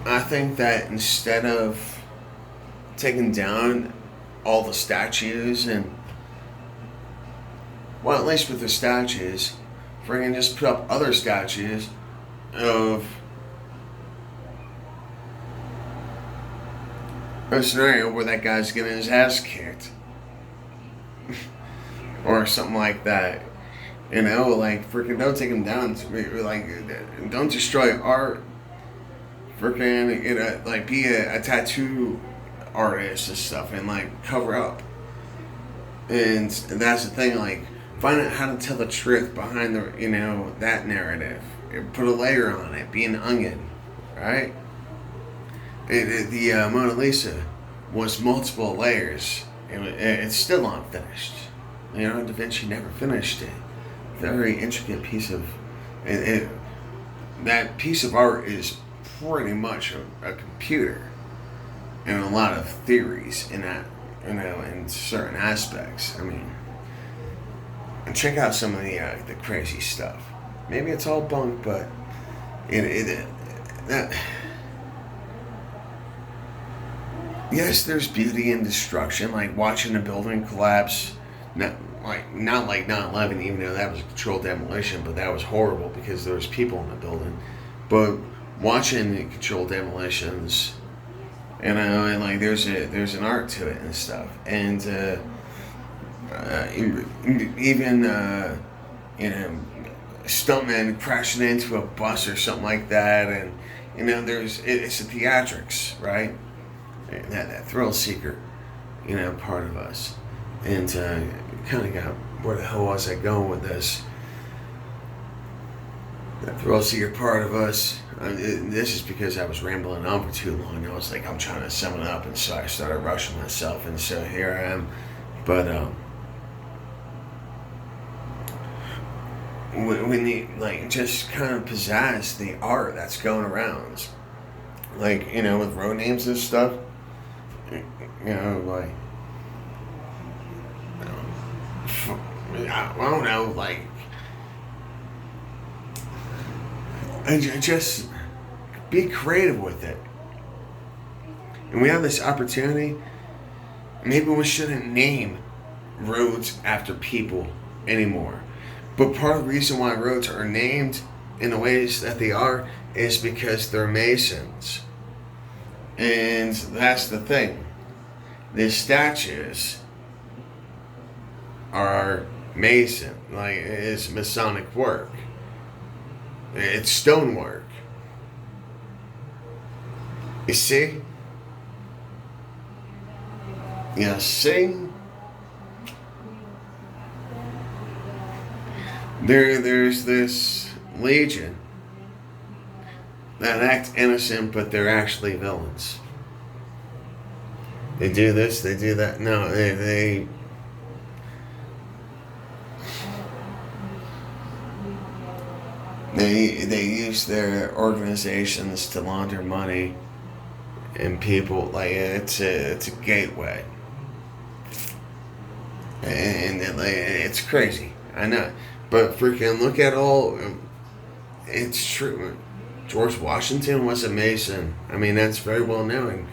I think that instead of taking down all the statues and, well, at least with the statues, friggin' just put up other statues of a scenario where that guy's getting his ass kicked or something like that. You know, like freaking don't take him down. Like don't destroy art. Freaking like be a tattoo artist and stuff and like cover up. And that's the thing. Like find out how to tell the truth behind the that narrative. Put a layer on it. Be an onion, right? The Mona Lisa was multiple layers. It's still unfinished. Da Vinci never finished it. Very intricate piece of that piece of art is pretty much a computer and a lot of theories in that in certain aspects. I mean, and check out some of the crazy stuff. Maybe it's all bunk, but that yes, there's beauty in destruction, like watching a building collapse. Not like 9/11, even though that was a controlled demolition, but that was horrible because there was people in the building. But watching the controlled demolitions, and like there's an art to it and stuff, and even stuntmen crashing into a bus or something like that, and it's a theatrics, right? That thrill seeker, part of us. And kind of got, where the hell was I going with this? That thrill seeker part of us. This is because I was rambling on for too long. I was like, I'm trying to sum it up, and so I started rushing myself, and so here I am. But when you like just kind of pizzazz the art that's going around, like with road names and stuff, like. I don't know, like, and just be creative with it. And we have this opportunity. Maybe we shouldn't name roads after people anymore. But part of the reason why roads are named in the ways that they are is because they're masons. And that's the thing. The statues are Mason, like it's Masonic work. It's stonework. You see? You see? There's this legion that act innocent, but they're actually villains. They do this, they do that. No, they use their organizations to launder money and people. Like it's a gateway, and it's crazy. I know, but freaking look at all. It's true. George Washington was a Mason. I mean, that's very well known.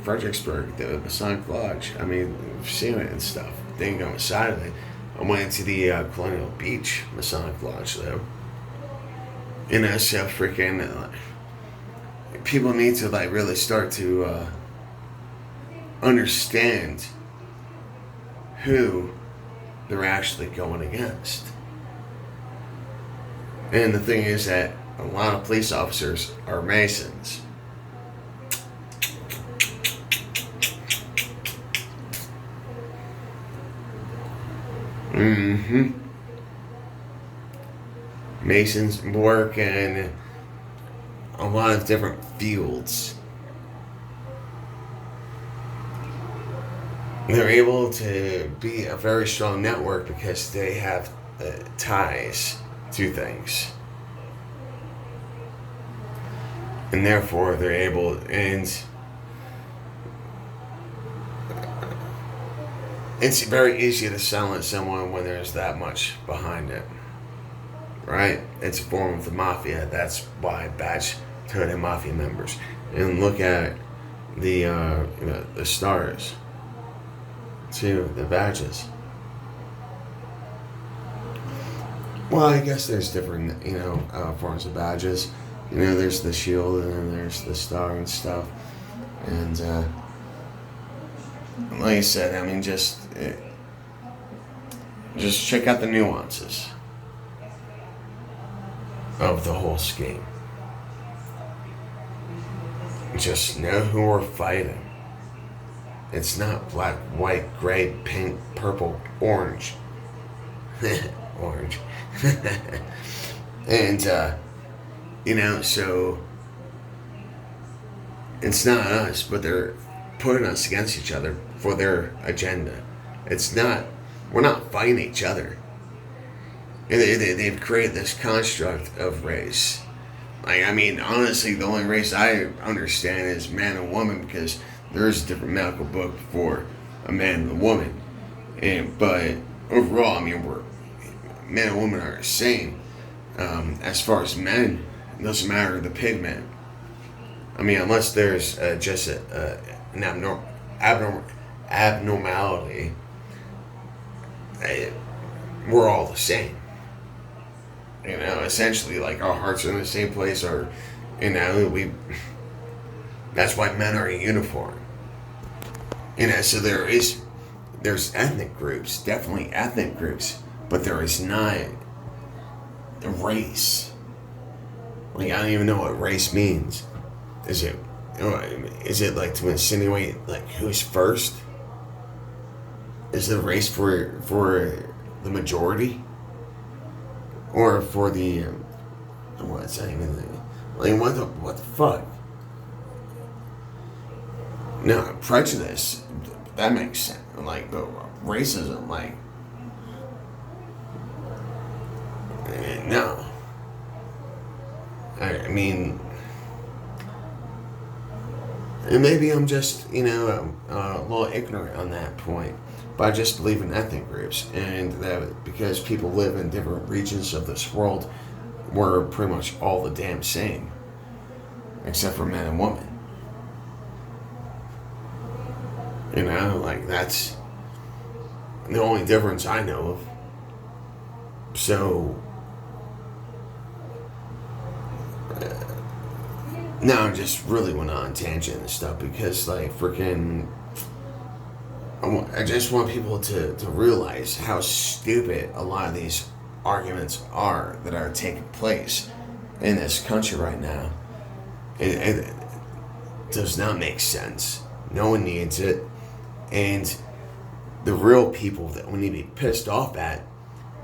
Fredericksburg, the Masonic Lodge. I mean, I've seen it and stuff. They didn't go on the side of it. I went to the Colonial Beach Masonic Lodge, though. So freaking people need to like really start to understand who they're actually going against. And the thing is that a lot of police officers are Masons. Mm-hmm. Masons work in a lot of different fields. They're able to be a very strong network because they have ties to things. And therefore they're able, and it's very easy to silence someone when there's that much behind it. Right? It's a form of the mafia. That's why badge to the mafia members, and look at the the stars, too, the badges. Well, I guess there's different forms of badges. There's the shield and then there's the star and stuff. And like I said, I mean, just check out the nuances of the whole scheme. Just know who we're fighting. It's not black, white, gray, pink, purple, orange. Orange. And, so it's not us, but they're putting us against each other for their agenda. We're not fighting each other. They've created this construct of race. Like, I mean, honestly, the only race I understand is man and woman, because there is a different medical book for a man and a woman. But overall, I mean, men and women are the same. As far as men, it doesn't matter the pigment. I mean, unless there's just an abnormality, we're all the same. Essentially, like, our hearts are in the same place, or, that's why men are in uniform. So there's ethnic groups, definitely ethnic groups, but there is not a race. Like, I don't even know what race means. Is it like to insinuate, like, who's first? Is it a race for the majority? Or for the, what's that even? Like, what the fuck? No, prejudice, that makes sense. Like, racism, like, no. I mean, and maybe I'm just, a little ignorant on that point. But I just believe in ethnic groups, and that because people live in different regions of this world, we're pretty much all the damn same, except for men and women. Like, that's the only difference I know of. So, now I just really went on tangent and stuff because, like, freaking, I just want people to realize how stupid a lot of these arguments are that are taking place in this country right now. It does not make sense. No one needs it. And the real people that we need to be pissed off at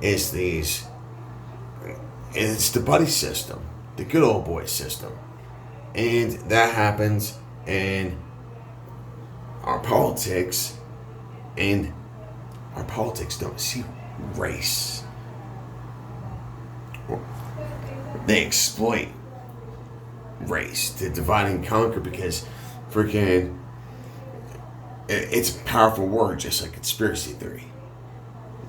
is it's the buddy system, the good old boy system. And that happens in our politics. And our politics don't see race. They exploit race to divide and conquer because freaking it's a powerful word, just like conspiracy theory.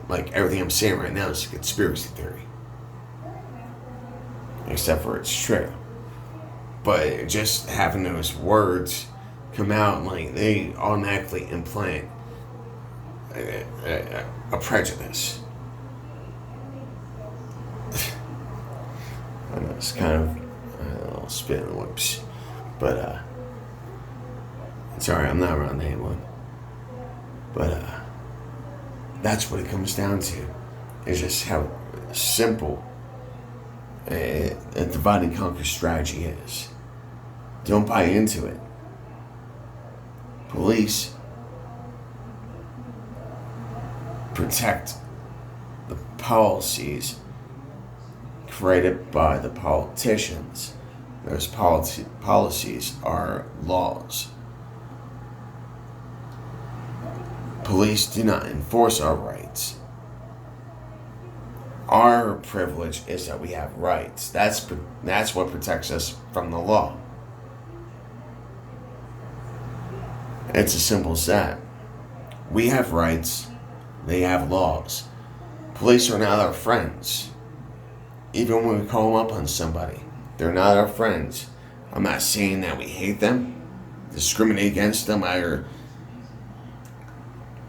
Like, everything I'm saying right now is a conspiracy theory. Except for it's true. But just having those words come out, like, they automatically implant a prejudice. I know it's kind of a little spit and whoops, but sorry, I'm not around anyone. But that's what it comes down to. It's just how simple a divide and conquer strategy is. Don't buy into it. Police protect the policies created by the politicians. Those policies are laws. Police do not enforce our rights. Our privilege is that we have rights. That's what protects us from the law. It's as simple as that. We have rights. They have laws. Police are not our friends. Even when we call them up on somebody, they're not our friends. I'm not saying that we hate them, discriminate against them, or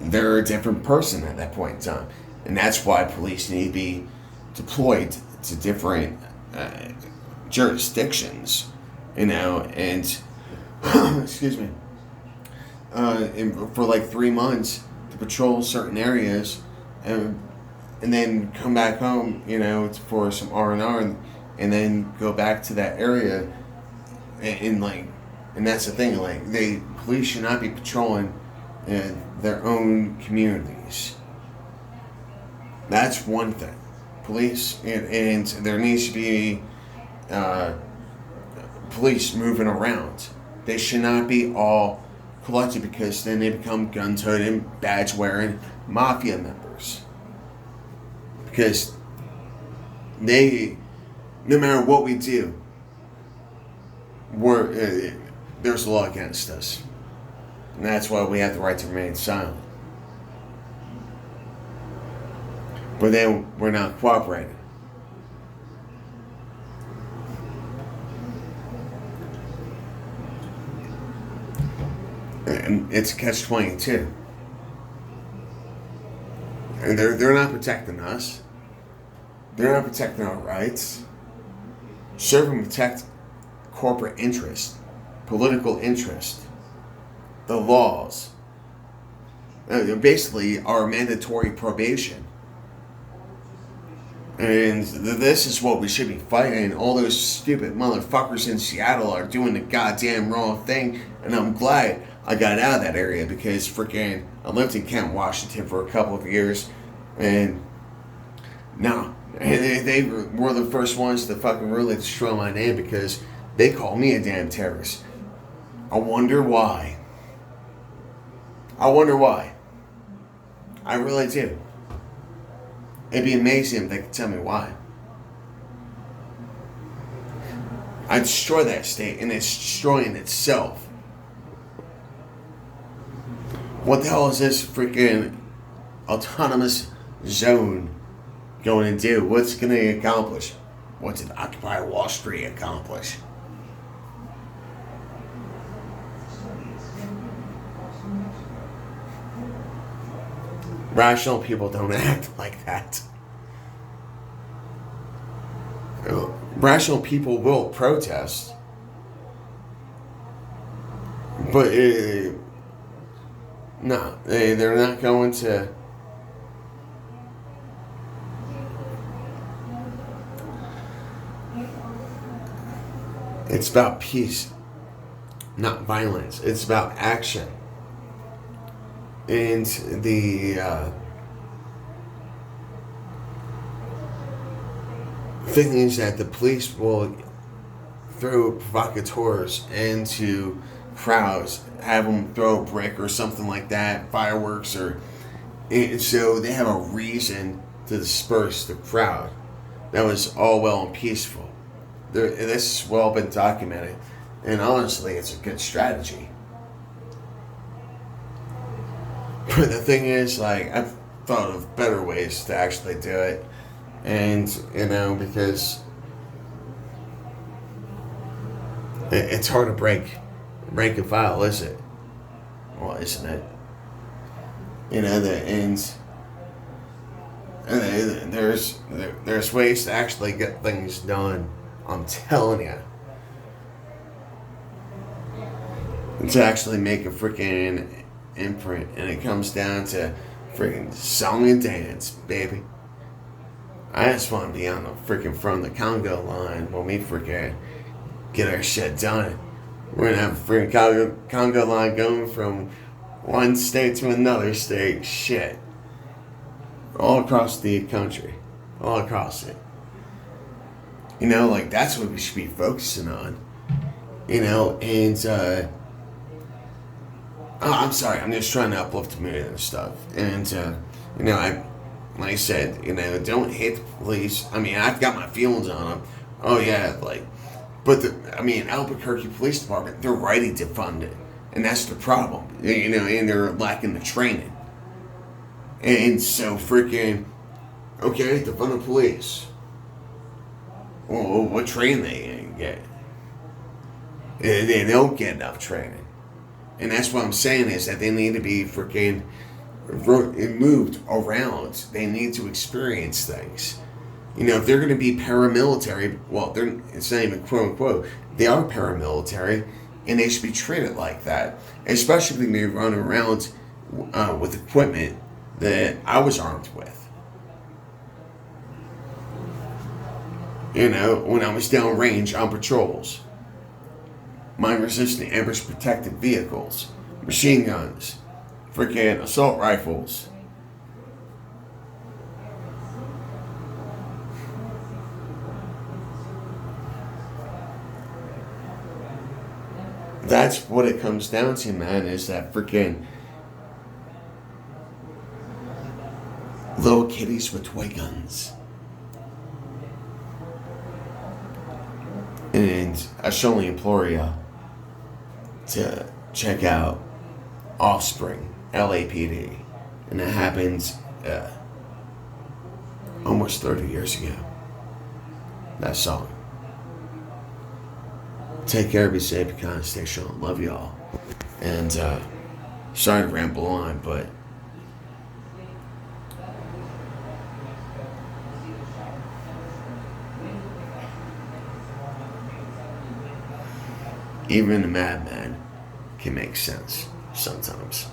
they're a different person at that point in time. And that's why police need to be deployed to different jurisdictions, and excuse me, for like 3 months to patrol certain areas, and then come back home, for some R&R, and then go back to that area, and that's the thing, like, police should not be patrolling their own communities. That's one thing. Police, and there needs to be police moving around. They should not be all collected, because then they become gun-toting, badge-wearing mafia members. Because no matter what we do, there's a law against us. And that's why we have the right to remain silent. But then we're not cooperating. And it's catch-22. And they're not protecting us. They're not protecting our rights. Serve and protect corporate interest, political interest, the laws. Basically, our mandatory probation. And this is what we should be fighting. All those stupid motherfuckers in Seattle are doing the goddamn wrong thing. And I'm glad I got out of that area, because I lived in Kent, Washington for a couple of years. And no, they were the first ones to fucking really destroy my name, because they called me a damn terrorist. I wonder why. I really do. It'd be amazing if they could tell me why. I destroy that state, and it's destroying itself. What the hell is this freaking autonomous zone going to do? What's going to accomplish? What did Occupy Wall Street accomplish? Rational people don't act like that. Rational people will protest, but no, they're not going to. It's about peace, not violence. It's about action. And the thing is that the police will throw provocateurs into crowds, have them throw a brick or something like that, fireworks, and so they have a reason to disperse the crowd. That was all well and peaceful. This has well been documented, and honestly, it's a good strategy. But the thing is, like, I've thought of better ways to actually do it. And, because it's hard to break rank and file, is it? Well, isn't it? And there's ways to actually get things done. I'm telling you. To actually make a freaking imprint, and it comes down to freaking song and dance, baby. I just want to be on the freaking front of the Congo line when we freaking get our shit done. We're gonna have a freaking Congo line going from one state to another state. Shit. All across the country. All across it. That's what we should be focusing on. I'm sorry, I'm just trying to uplift the mood and stuff. And, like I said, don't hate the police. I mean, I've got my feelings on them. Oh, yeah, but Albuquerque Police Department, they're ready to fund it. And that's the problem, and they're lacking the training. And so freaking, okay, to fund the police. Well, what training they gonna get? They don't get enough training. And that's what I'm saying is that they need to be freaking moved around. They need to experience things. You know, if they're going to be paramilitary, well, it's not even quote unquote, they are paramilitary, and they should be treated like that. Especially when they run around with equipment that I was armed with. You know, when I was downrange on patrols. Mine-resistant ambush-protected vehicles, machine guns, freaking assault rifles. That's what it comes down to, man, is that freaking little kitties with toy guns. And I strongly implore you to check out Offspring, LAPD. And that happened almost 30 years ago. That song. Take care, be safe, be kind, stay strong. Love y'all. And sorry to ramble on, but even a madman can make sense sometimes.